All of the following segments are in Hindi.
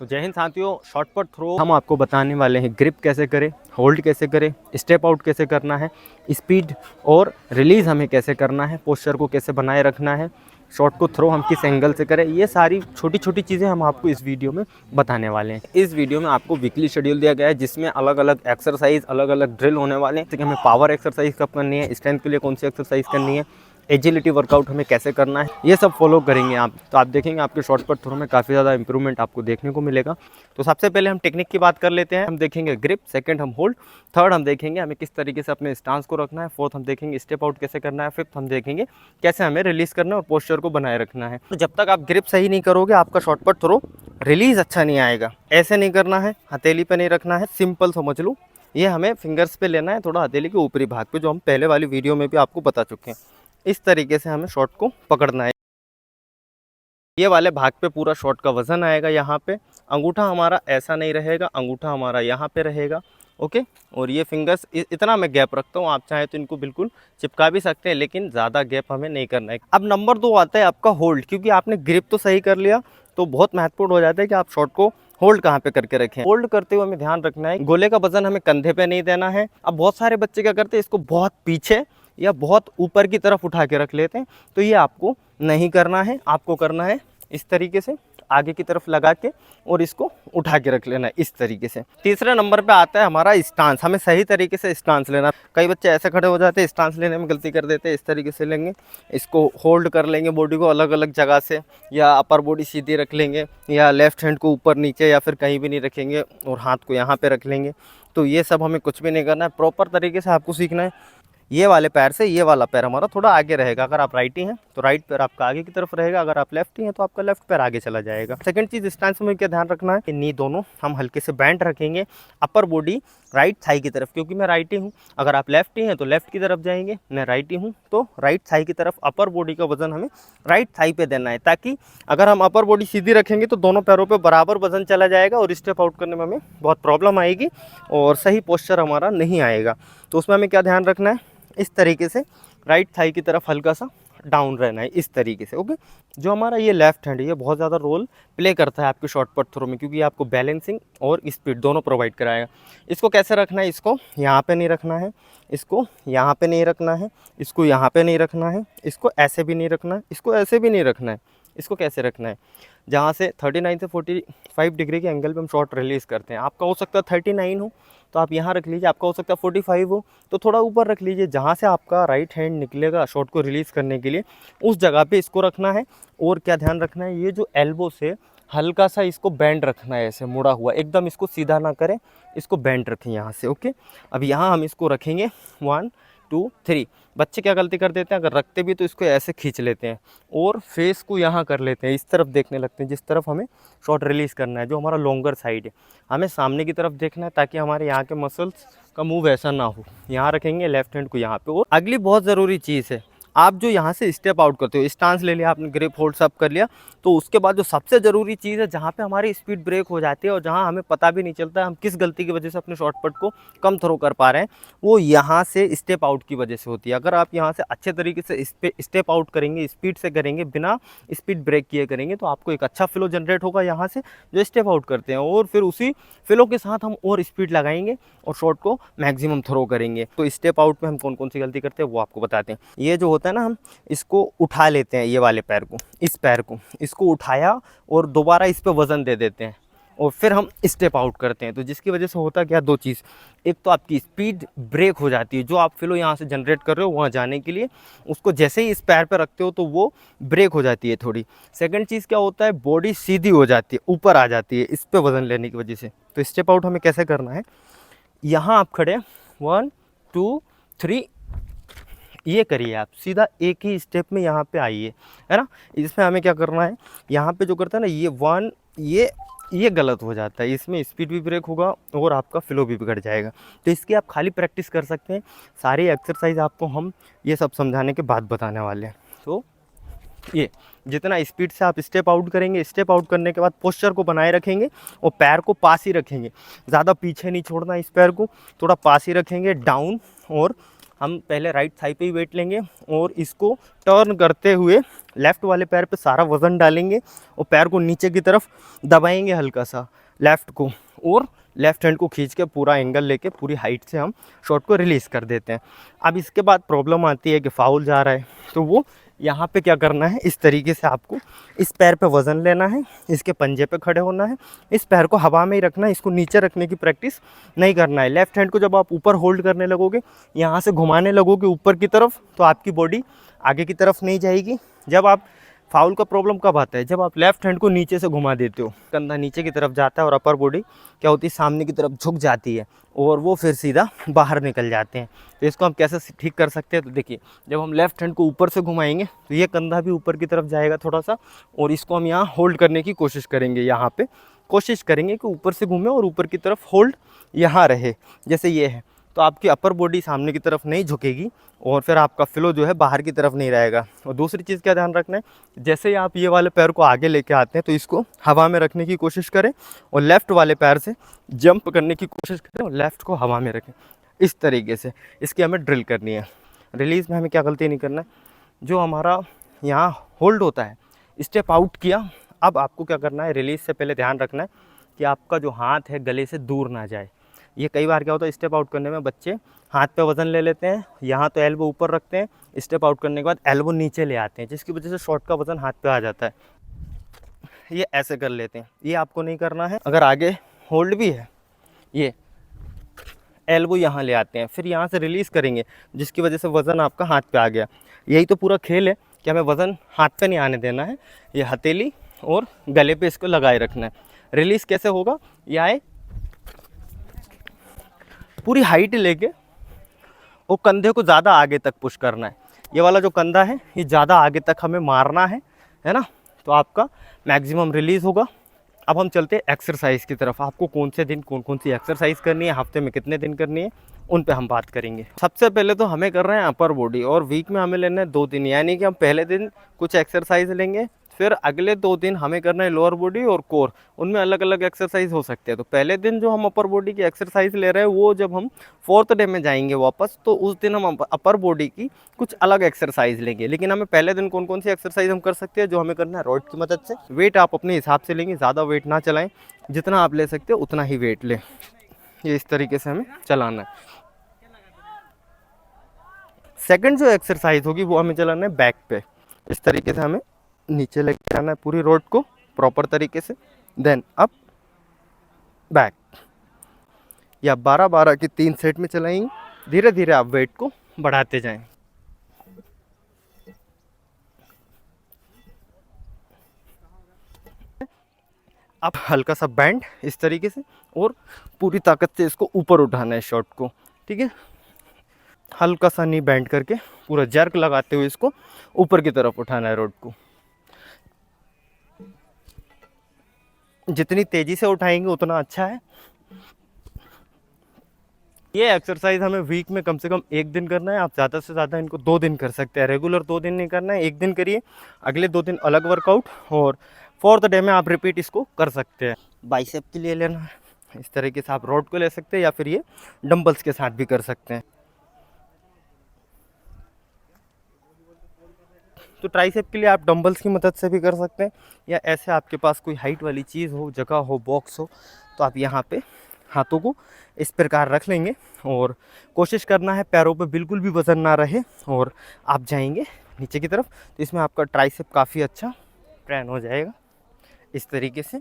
तो जय हिंद साथियों, शॉर्टकट थ्रो हम आपको बताने वाले हैं। ग्रिप कैसे करें, होल्ड कैसे करें, स्टेप आउट कैसे करना है, स्पीड और रिलीज़ हमें कैसे करना है, पोस्चर को कैसे बनाए रखना है, शॉट को थ्रो हम किस एंगल से करें, ये सारी छोटी छोटी चीज़ें हम आपको इस वीडियो में बताने वाले हैं। इस वीडियो में आपको वीकली शेड्यूल दिया गया है जिसमें अलग अलग एक्सरसाइज, अलग अलग ड्रिल होने वाले हैं। जैसे कि हमें पावर एक्सरसाइज कब करनी है, स्ट्रेंथ के लिए कौन सी एक्सरसाइज करनी है, एजिलिटी वर्कआउट हमें कैसे करना है, ये सब फॉलो करेंगे आप। तो आप देखेंगे आपके शॉर्टकट थ्रो में काफ़ी ज़्यादा इंप्रूवमेंट आपको देखने को मिलेगा। तो सबसे पहले हम टेक्निक की बात कर लेते हैं। हम देखेंगे ग्रिप, सेकंड हम होल्ड, थर्ड हम देखेंगे हमें किस तरीके से अपने स्टांस को रखना है, फोर्थ हम देखेंगे स्टेप आउट कैसे करना है, फिफ्थ हम देखेंगे कैसे हमें रिलीज करना है और पोस्चर को बनाए रखना है। तो जब तक आप ग्रिप सही नहीं करोगे आपका शॉर्टकट थ्रो रिलीज अच्छा नहीं आएगा। ऐसे नहीं करना है, हथेली पे नहीं रखना है, सिंपल समझ लो। ये हमें फिंगर्स पे लेना है, थोड़ा हथेली के ऊपरी भाग पे, जो हम पहले वाली वीडियो में भी आपको बता चुके हैं। इस तरीके से हमें शॉट को पकड़ना है। ये वाले भाग पे पूरा शॉट का वजन आएगा। यहाँ पे अंगूठा हमारा ऐसा नहीं रहेगा, अंगूठा हमारा यहाँ पे रहेगा। ओके, और ये फिंगर्स इतना मैं गैप रखता हूँ। आप चाहें तो इनको बिल्कुल चिपका भी सकते हैं, लेकिन ज़्यादा गैप हमें नहीं करना है। अब नंबर 2 आता है आपका होल्ड। क्योंकि आपने ग्रिप तो सही कर लिया, तो बहुत महत्वपूर्ण हो जाता है कि आप शॉट को होल्ड कहाँ पे करके रखें। होल्ड करते हुए हमें ध्यान रखना है गोले का वजन हमें कंधे पे नहीं देना है। अब बहुत सारे बच्चे क्या करते हैं, इसको बहुत पीछे या बहुत ऊपर की तरफ उठा के रख लेते हैं। तो ये आपको नहीं करना है। आपको करना है इस तरीके से आगे की तरफ लगा के और इसको उठा के रख लेना है इस तरीके से। तीसरे नंबर पे आता है हमारा स्टांस। हमें सही तरीके से स्टांस लेना। कई बच्चे ऐसे खड़े हो जाते हैं, स्टांस लेने में गलती कर देते हैं। इस तरीके से लेंगे, इसको होल्ड कर लेंगे बॉडी को अलग अलग जगह से, या अपर बॉडी सीधी रख लेंगे, या लेफ्ट हैंड को ऊपर नीचे या फिर कहीं भी नहीं रखेंगे और हाथ को यहाँ पे रख लेंगे। तो ये सब हमें कुछ भी नहीं करना है। प्रॉपर तरीके से आपको सीखना है। ये वाले पैर से ये वाला पैर हमारा थोड़ा आगे रहेगा। अगर आप राइटी हैं तो राइट पैर आपका आगे की तरफ रहेगा, अगर आप लेफ्टी हैं तो आपका लेफ्ट पैर आगे चला जाएगा। सेकंड चीज़, स्टांस में क्या ध्यान रखना है कि नी दोनों हम हल्के से बैंड रखेंगे, अपर बॉडी राइट थाई की तरफ। क्योंकि मैं राइटी हूँ, अगर आप लेफ्टी हैं तो लेफ्ट की तरफ जाएंगे, मैं राइटी हूँ तो राइट थाई की तरफ। अपर बॉडी का वजन हमें राइट थाई पे देना है, ताकि अगर हम अपर बॉडी सीधी रखेंगे तो दोनों पैरों पर बराबर वजन चला जाएगा और स्टेप आउट करने में हमें बहुत प्रॉब्लम आएगी और सही पोस्चर हमारा नहीं आएगा। तो उसमें हमें क्या ध्यान रखना है, इस तरीके से राइट थाई की तरफ हल्का सा डाउन रहना है इस तरीके से। ओके, जो हमारा ये लेफ्ट हैंड है ये बहुत ज़्यादा रोल प्ले करता है आपके शॉर्ट पुट थ्रो में, क्योंकि ये आपको बैलेंसिंग और स्पीड दोनों प्रोवाइड कराएगा। इसको कैसे रखना है, इसको यहाँ पे नहीं रखना है, इसको यहाँ पे नहीं रखना है, इसको यहाँ पे नहीं रखना है, इसको ऐसे भी नहीं रखना है, इसको ऐसे भी नहीं रखना है। इसको कैसे रखना है, जहाँ से 39 से 45 डिग्री के एंगल पे हम शॉट रिलीज़ करते हैं। आपका हो सकता है 39 हो तो आप यहाँ रख लीजिए, आपका हो सकता है 45 हो तो थोड़ा ऊपर रख लीजिए। जहाँ से आपका राइट हैंड निकलेगा शॉट को रिलीज़ करने के लिए, उस जगह पे इसको रखना है। और क्या ध्यान रखना है, ये जो एल्बो से हल्का सा इसको बैंड रखना है, ऐसे मुड़ा हुआ, एकदम इसको सीधा ना करें, इसको बैंड रखें यहाँ से। ओके, अब यहाँ हम इसको रखेंगे 1 2 3। बच्चे क्या गलती कर देते हैं, अगर रखते भी तो इसको ऐसे खींच लेते हैं और फेस को यहाँ कर लेते हैं, इस तरफ देखने लगते हैं जिस तरफ हमें शॉट रिलीज़ करना है, जो हमारा लॉन्गर साइड है। हमें सामने की तरफ देखना है ताकि हमारे यहाँ के मसल्स का मूव ऐसा ना हो। यहाँ रखेंगे लेफ्ट हैंड को यहाँ पे। और अगली बहुत ज़रूरी चीज़ है, आप जो यहाँ से स्टेप आउट करते हो, स्टांस ले लिया आपने, ग्रिप होल्ड सब कर लिया, तो उसके बाद जो सबसे ज़रूरी चीज़ है, जहाँ पे हमारी स्पीड ब्रेक हो जाती है और जहाँ हमें पता भी नहीं चलता है हम किस गलती की वजह से अपने शॉर्ट पुट को कम थ्रो कर पा रहे हैं, वो यहाँ से स्टेप आउट की वजह से होती है। अगर आप यहाँ से अच्छे तरीके से स्टेप आउट करेंगे, स्पीड से करेंगे, बिना स्पीड ब्रेक किए करेंगे, तो आपको एक अच्छा फ्लो जनरेट होगा यहाँ से जो स्टेप आउट करते हैं, और फिर उसी फ्लो के साथ हम और स्पीड लगाएंगे और शॉट को मैक्सिमम थ्रो करेंगे। तो स्टेप आउट में हम कौन कौन सी गलती करते हैं वो आपको बताते हैं। ये जो होता है ना, हम इसको उठा लेते हैं, ये वाले पैर को, इस पैर को, इसको उठाया और दोबारा इस पे वज़न दे देते हैं और फिर हम स्टेप आउट करते हैं। तो जिसकी वजह से होता क्या, दो चीज़, एक तो आपकी स्पीड ब्रेक हो जाती है, जो आप फ्लो यहाँ से जनरेट कर रहे हो वहाँ जाने के लिए, उसको जैसे ही इस पैर पे रखते हो तो वो ब्रेक हो जाती है थोड़ी। सेकंड चीज़ क्या होता है, बॉडी सीधी हो जाती है, ऊपर आ जाती है इस पे वज़न लेने की वजह से। तो स्टेप आउट हमें कैसे करना है, यहाँ आप खड़े 1 2 3, ये करिए आप सीधा एक ही स्टेप में यहाँ पे आइए, है ना। इसमें हमें क्या करना है, यहाँ पे जो करता है ना ये 1, ये गलत हो जाता है, इसमें स्पीड भी ब्रेक होगा और आपका फ्लो भी बिगड़ जाएगा। तो इसकी आप खाली प्रैक्टिस कर सकते हैं। सारी एक्सरसाइज आपको हम ये सब समझाने के बाद बताने वाले हैं। तो ये जितना स्पीड से आप स्टेप आउट करेंगे, स्टेप आउट करने के बाद पोस्चर को बनाए रखेंगे और पैर को पास ही रखेंगे, ज़्यादा पीछे नहीं छोड़ना, इस पैर को थोड़ा पास ही रखेंगे, डाउन और हम पहले राइट थाई पे ही वेट लेंगे और इसको टर्न करते हुए लेफ़्ट वाले पैर पे सारा वज़न डालेंगे और पैर को नीचे की तरफ दबाएंगे हल्का सा लेफ़्ट को, और लेफ़्ट हैंड को खींच के पूरा एंगल लेके पूरी हाइट से हम शॉट को रिलीज़ कर देते हैं। अब इसके बाद प्रॉब्लम आती है कि फाउल जा रहा है, तो वो यहाँ पे क्या करना है, इस तरीके से आपको इस पैर पे वज़न लेना है, इसके पंजे पे खड़े होना है, इस पैर को हवा में ही रखना है, इसको नीचे रखने की प्रैक्टिस नहीं करना है। लेफ़्ट हैंड को जब आप ऊपर होल्ड करने लगोगे, यहाँ से घुमाने लगोगे ऊपर की तरफ, तो आपकी बॉडी आगे की तरफ नहीं जाएगी। जब आप फाउल का प्रॉब्लम कब आता है, जब आप लेफ़्ट हैंड को नीचे से घुमा देते हो, कंधा नीचे की तरफ जाता है और अपर बॉडी क्या होती है, सामने की तरफ झुक जाती है और वो फिर सीधा बाहर निकल जाते हैं। तो इसको हम कैसे ठीक कर सकते हैं, तो देखिए जब हम लेफ़्ट हैंड को ऊपर से घुमाएंगे तो ये कंधा भी ऊपर की तरफ जाएगा थोड़ा सा, और इसको हम यहाँ होल्ड करने की कोशिश करेंगे। यहाँ पे कोशिश करेंगे कि ऊपर से घूमे और ऊपर की तरफ होल्ड यहाँ रहे, जैसे ये है। तो आपकी अपर बॉडी सामने की तरफ नहीं झुकेगी और फिर आपका फ्लो जो है बाहर की तरफ नहीं रहेगा। और दूसरी चीज़ क्या ध्यान रखना है, जैसे ही आप ये वाले पैर को आगे लेके आते हैं तो इसको हवा में रखने की कोशिश करें और लेफ़्ट वाले पैर से जंप करने की कोशिश करें और लेफ़्ट को हवा में रखें। इस तरीके से इसकी हमें ड्रिल करनी है। रिलीज़ में हमें क्या गलती नहीं करना है, जो हमारा यहाँ होल्ड होता है, स्टेप आउट किया, अब आपको क्या करना है, रिलीज़ से पहले ध्यान रखना है कि आपका जो हाथ है गले से दूर ना जाए। ये कई बार क्या होता है, स्टेप आउट करने में बच्चे हाथ पे वज़न ले लेते हैं, यहाँ तो एल्बो ऊपर रखते हैं, स्टेप आउट करने के बाद एल्बो नीचे ले आते हैं, जिसकी वजह से शॉट का वज़न हाथ पे आ जाता है। ये ऐसे कर लेते हैं, ये आपको नहीं करना है। अगर आगे होल्ड भी है, ये एल्बो यहाँ ले आते हैं, फिर यहाँ से रिलीज़ करेंगे, जिसकी वजह से वज़न आपका हाथ पे आ गया। यही तो पूरा खेल है कि हमें वज़न हाथ पे नहीं आने देना है, ये हथेली और गले पे इसको लगाए रखना है। रिलीज़ कैसे होगा, ये आए पूरी हाइट लेके वो कंधे को ज़्यादा आगे तक पुश करना है। ये वाला जो कंधा है ये ज़्यादा आगे तक हमें मारना है ना, तो आपका मैक्सिमम रिलीज़ होगा। अब हम चलते हैं एक्सरसाइज की तरफ। आपको कौन से दिन कौन कौन सी एक्सरसाइज करनी है, हफ्ते में कितने दिन करनी है, उन पे हम बात करेंगे। सबसे पहले तो हमें कर रहे हैं अपर बॉडी, और वीक में हमें लेना है 2 दिन, यानी कि हम पहले दिन कुछ एक्सरसाइज लेंगे, फिर अगले 2 दिन हमें करना है लोअर बॉडी और कोर। उनमें अलग अलग एक्सरसाइज हो सकते हैं। तो पहले दिन जो हम अपर बॉडी की एक्सरसाइज ले रहे हैं, वो जब हम 4th डे में जाएंगे वापस, तो उस दिन हम अपर बॉडी की कुछ अलग एक्सरसाइज लेंगे। लेकिन हमें पहले दिन कौन कौन सी एक्सरसाइज हम कर सकते हैं, जो हमें करना है रॉड की मदद से। वेट आप अपने हिसाब से लेंगे, ज़्यादा वेट ना चलाएं, जितना आप ले सकते हो उतना ही वेट लें। ये इस तरीके से हमें चलाना है। सेकंड जो एक्सरसाइज होगी वो हमें चलाना है बैक पे। इस तरीके से हमें नीचे लेके आना है पूरी रोड को प्रॉपर तरीके से, देन अप बैक, या 12-12 की 3 सेट में चलाएंगे। धीरे धीरे आप वेट को बढ़ाते जाएं। अब हल्का सा बैंड इस तरीके से, और पूरी ताकत से इसको ऊपर उठाना है शॉट को, ठीक है। हल्का सा नी बैंड करके पूरा जर्क लगाते हुए इसको ऊपर की तरफ उठाना है रोड को। जितनी तेज़ी से उठाएंगे उतना अच्छा है। ये एक्सरसाइज हमें वीक में कम से कम 1 दिन करना है। आप ज़्यादा से ज़्यादा इनको 2 दिन कर सकते हैं। रेगुलर 2 दिन नहीं करना है, 1 दिन करिए, अगले 2 दिन अलग वर्कआउट, और 4th डे में आप रिपीट इसको कर सकते हैं। बाइसेप के लिए लेना है, इस तरीके से आप रॉड को ले सकते हैं, या फिर ये डंबल्स के साथ भी कर सकते हैं। तो ट्राइसेप के लिए आप डंबल्स की मदद से भी कर सकते हैं, या ऐसे आपके पास कोई हाइट वाली चीज़ हो, जगह हो, बॉक्स हो, तो आप यहाँ पे हाथों को इस प्रकार रख लेंगे, और कोशिश करना है पैरों पे बिल्कुल भी वज़न ना रहे, और आप जाएंगे नीचे की तरफ, तो इसमें आपका ट्राइसेप काफ़ी अच्छा ट्रेन हो जाएगा। इस तरीके से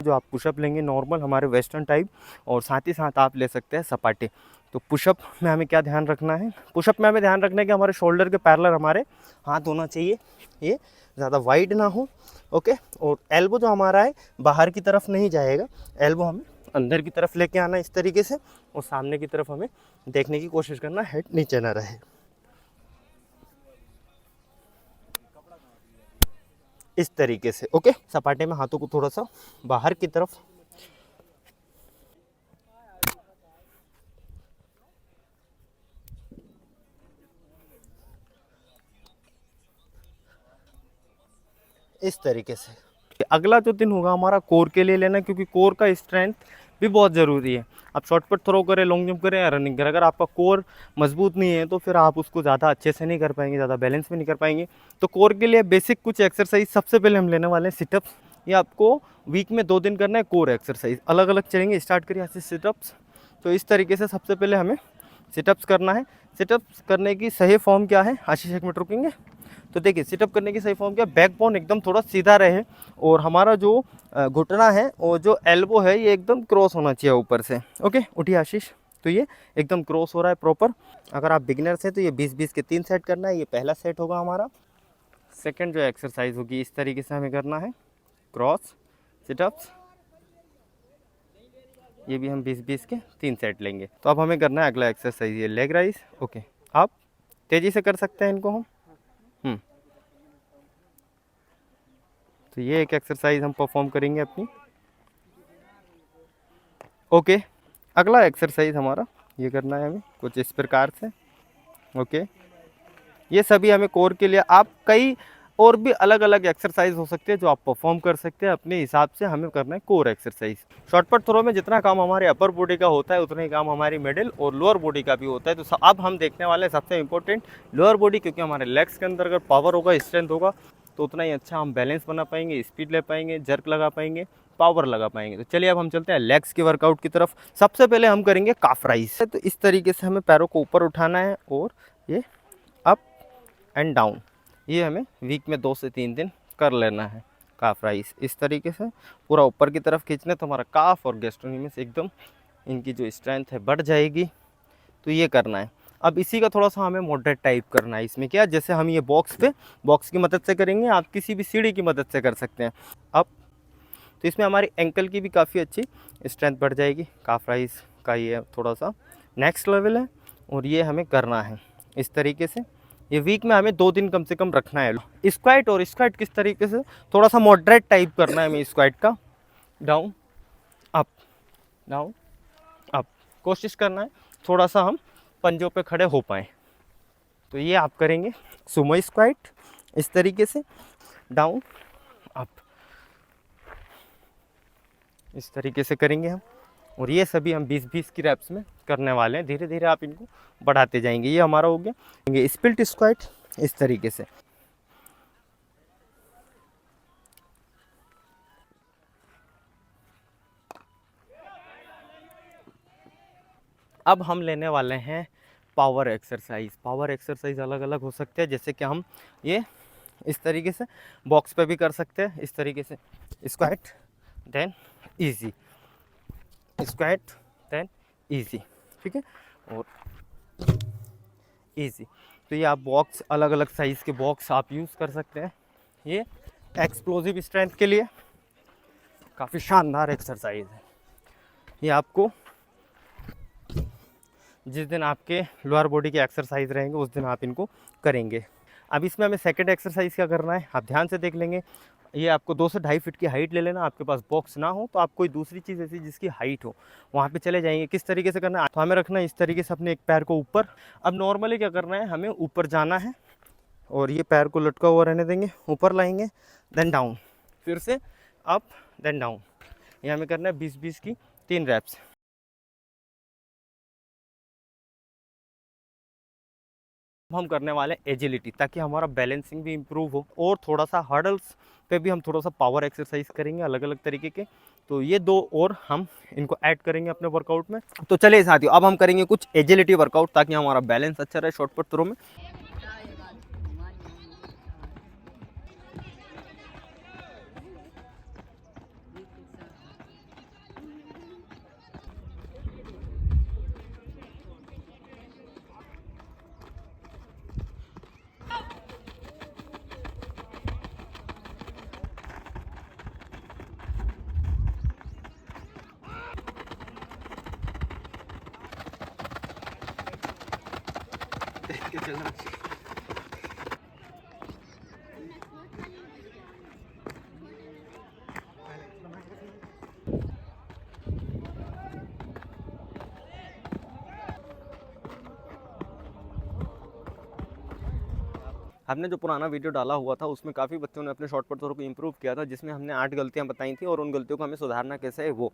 जो आप पुशअप लेंगे नॉर्मल हमारे वेस्टर्न टाइप, और साथ ही साथ आप ले सकते हैं सपाटे। तो पुशअप में हमें क्या ध्यान रखना है, पुशअप में हमें ध्यान रखना है कि हमारे शोल्डर के पैरेलल हमारे हाथ होना चाहिए, ये ज़्यादा वाइड ना हो, ओके। और एल्बो जो हमारा है बाहर की तरफ नहीं जाएगा, एल्बो हमें अंदर की तरफ लेके आना इस तरीके से, और सामने की तरफ हमें देखने की कोशिश करना, हेड नीचे ना रहे। इस तरीके से, ओके। सपाटे में हाथों को थोड़ा सा बाहर की तरफ, इस तरीके से। अगला जो दिन होगा हमारा कोर के लिए लेना, क्योंकि कोर का स्ट्रेंथ भी बहुत ज़रूरी है। आप शॉर्ट पुट थ्रो करें, लॉन्ग जंप करें या रनिंग करें, अगर आपका कोर मजबूत नहीं है तो फिर आप उसको ज़्यादा अच्छे से नहीं कर पाएंगे, ज़्यादा बैलेंस में नहीं कर पाएंगे। तो कोर के लिए बेसिक कुछ एक्सरसाइज सबसे पहले हम लेने वाले हैं सिटअप्स। ये आपको वीक में 2 दिन करना है। कोर एक्सरसाइज अलग अलग चलेंगे, स्टार्ट करिए यहाँ से सिटअप्स। तो इस तरीके से सबसे पहले हमें सिटअप्स करना है। सिटअप्स करने की सही फॉर्म क्या है, आशीष 1 मिनट रुकेंगे। तो देखिए सिटअप करने की सही फॉर्म क्या, बैक बोन एकदम थोड़ा सीधा रहे और हमारा जो घुटना है और जो एल्बो है ये एकदम क्रॉस होना चाहिए ऊपर से। ओके, उठिए आशीष। तो ये एकदम क्रॉस हो रहा है प्रॉपर। अगर आप बिगिनर्स हैं तो ये 20-20 के 3 सेट करना है। ये पहला सेट होगा हमारा। सेकंड जो एक्सरसाइज होगी इस तरीके से हमें करना है, क्रॉस सिटअप्स। ये भी हम 20-20 के 3 सेट लेंगे। तो अब हमें करना है अगला एक्सरसाइज, ये लेग राइज। ओके, आप तेज़ी से कर सकते हैं इनको हम। तो ये एक एक्सरसाइज हम परफॉर्म करेंगे अपनी। ओके, अगला एक्सरसाइज हमारा ये करना है हमें कुछ इस प्रकार से। ओके, ये सभी हमें कोर के लिए, आप कई और भी अलग अलग एक्सरसाइज हो सकते हैं जो आप परफॉर्म कर सकते हैं अपने हिसाब से। हमें करना है कोर एक्सरसाइज। शॉर्टपुट थ्रो में जितना काम हमारे अपर बॉडी का होता है उतना ही काम हमारी मिडिल और लोअर बॉडी का भी होता है। तो अब हम देखने वाले हैं सबसे इंपॉर्टेंट लोअर बॉडी, क्योंकि हमारे लेग्स के अंदर अगर पावर होगा, स्ट्रेंथ होगा तो उतना ही अच्छा हम बैलेंस बना पाएंगे, स्पीड ले पाएंगे, जर्क लगा पाएंगे, पावर लगा पाएंगे। तो चलिए अब हम चलते हैं लेग्स के वर्कआउट की तरफ। सबसे पहले हम करेंगे काफ राइज। तो इस तरीके से हमें पैरों को ऊपर उठाना है और ये अप एंड डाउन। ये हमें वीक में 2 से 3 दिन कर लेना है। काफ राइज इस तरीके से पूरा ऊपर की तरफ खींचना, तो हमारा काफ और गैस्ट्रोनोमिस एकदम इनकी जो स्ट्रेंथ है बढ़ जाएगी। तो ये करना है। अब इसी का थोड़ा सा हमें मॉडरेट टाइप करना है। इसमें क्या, जैसे हम ये बॉक्स की मदद से करेंगे, आप किसी भी सीढ़ी की मदद से कर सकते हैं। अब तो इसमें हमारी एंकल की भी काफ़ी अच्छी स्ट्रेंथ बढ़ जाएगी। काफ राइज का ये थोड़ा सा नेक्स्ट लेवल है और ये हमें करना है इस तरीके से। ये वीक में हमें 2 दिन कम से कम रखना है। स्क्वाट, और स्क्वाट किस तरीके से, थोड़ा सा मॉडरेट टाइप करना है हमें स्क्वाट का। डाउन अप, डाउन अप, कोशिश करना है थोड़ा सा हम पंजों पे खड़े हो पाएँ। तो ये आप करेंगे सुमो स्क्वाट इस तरीके से, डाउन अप, इस तरीके से करेंगे हम। और ये सभी हम 20-20 की रैप्स में करने वाले हैं। धीरे धीरे आप इनको बढ़ाते जाएंगे। ये हमारा हो गया ये स्प्लिट स्क्वाट इस तरीके से। अब हम लेने वाले हैं पावर एक्सरसाइज। पावर एक्सरसाइज अलग अलग हो सकते हैं, जैसे कि हम ये इस तरीके से बॉक्स पे भी कर सकते हैं। इस तरीके से squat then easy, squat then easy, ठीक है, और इजी। तो ये आप बॉक्स अलग अलग साइज़ के बॉक्स आप यूज़ कर सकते हैं। ये एक्सप्लोजिव स्ट्रेंथ के लिए काफ़ी शानदार एक्सरसाइज है। ये आपको जिस दिन आपके लोअर बॉडी के एक्सरसाइज रहेंगे उस दिन आप इनको करेंगे। अब इसमें हमें सेकंड एक्सरसाइज क्या करना है, आप ध्यान से देख लेंगे। ये आपको 2 से 2.5 फीट की हाइट ले लेना। आपके पास बॉक्स ना हो तो आप कोई दूसरी चीज़ ऐसी जिसकी हाइट हो वहाँ पे चले जाएंगे। किस तरीके से करना है, तो हमें रखना है इस तरीके से अपने एक पैर को ऊपर। अब नॉर्मली क्या करना है, हमें ऊपर जाना है और ये पैर को लटका हुआ रहने देंगे, ऊपर लाएंगे, देन डाउन, फिर से अप, देन डाउन। ये हमें करना है 20-20 की 3 रैप्स। हम करने वाले हैं एजिलिटी, ताकि हमारा बैलेंसिंग भी इम्प्रूव हो और थोड़ा सा हर्डल्स पे भी हम थोड़ा सा पावर एक्सरसाइज करेंगे अलग अलग तरीके के। तो ये 2 और हम इनको ऐड करेंगे अपने वर्कआउट में। तो चलिए साथियों, अब हम करेंगे कुछ एजिलिटी वर्कआउट ताकि हमारा बैलेंस अच्छा रहे शॉर्ट पुट थ्रो में। हमने जो पुराना वीडियो डाला हुआ था उसमें काफ़ी बच्चों ने अपने शॉर्ट पुट थ्रो को इम्प्रूव किया था, जिसमें हमने 8 गलतियां बताई थी और उन गलतियों को हमें सुधारना कैसे है वो